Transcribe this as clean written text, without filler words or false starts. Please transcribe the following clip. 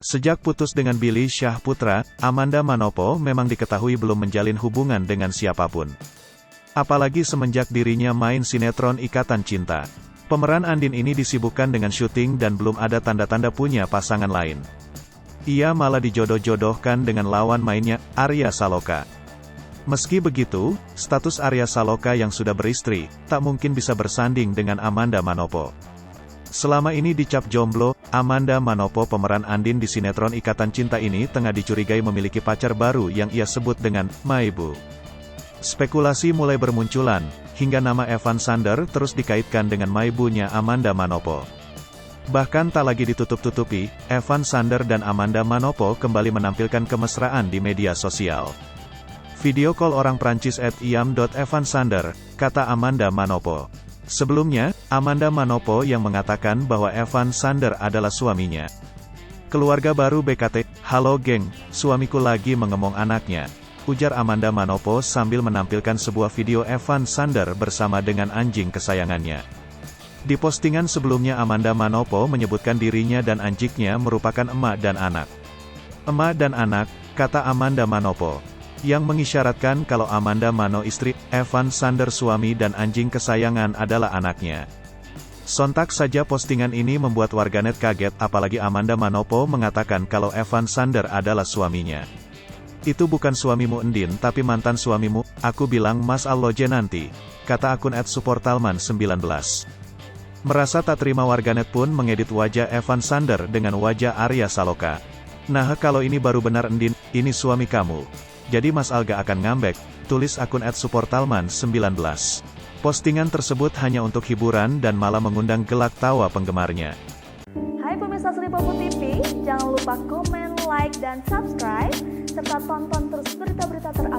Sejak putus dengan Billy Syahputra, Amanda Manopo memang diketahui belum menjalin hubungan dengan siapapun. Apalagi semenjak dirinya main sinetron Ikatan Cinta. Pemeran Andin ini disibukkan dengan syuting dan belum ada tanda-tanda punya pasangan lain. Ia malah dijodoh-jodohkan dengan lawan mainnya, Arya Saloka. Meski begitu, status Arya Saloka yang sudah beristri, tak mungkin bisa bersanding dengan Amanda Manopo. Selama ini dicap jomblo, Amanda Manopo pemeran Andin di sinetron Ikatan Cinta ini tengah dicurigai memiliki pacar baru yang ia sebut dengan Maibu. Spekulasi mulai bermunculan, hingga nama Evan Sander terus dikaitkan dengan Maibunya Amanda Manopo. Bahkan tak lagi ditutup-tutupi, Evan Sander dan Amanda Manopo kembali menampilkan kemesraan di media sosial. Video call orang Prancis @iam.evan Sander, kata Amanda Manopo. Sebelumnya, Amanda Manopo yang mengatakan bahwa Evan Sander adalah suaminya. Keluarga baru BKT, halo geng, suamiku lagi mengemong anaknya, ujar Amanda Manopo sambil menampilkan sebuah video Evan Sander bersama dengan anjing kesayangannya. Di postingan sebelumnya Amanda Manopo menyebutkan dirinya dan anjingnya merupakan emak dan anak. Emak dan anak, kata Amanda Manopo. Yang mengisyaratkan kalau Amanda Mano istri, Evan Sander suami dan anjing kesayangan adalah anaknya. Sontak saja postingan ini membuat warganet kaget apalagi Amanda Manopo mengatakan kalau Evan Sander adalah suaminya. Itu bukan suamimu Endin tapi mantan suamimu, aku bilang Mas Alloje nanti, kata akun @supportalman19. Merasa tak terima warganet pun mengedit wajah Evan Sander dengan wajah Arya Saloka. Nah kalau ini baru benar Endin, ini suami kamu. Jadi Mas Al gak akan ngambek, tulis akun @supportalman19. Postingan tersebut hanya untuk hiburan dan malah mengundang gelak tawa penggemarnya. Hai pemirsa Selipopo TV, jangan lupa komen, like, dan subscribe, serta tonton terus berita-berita terupdate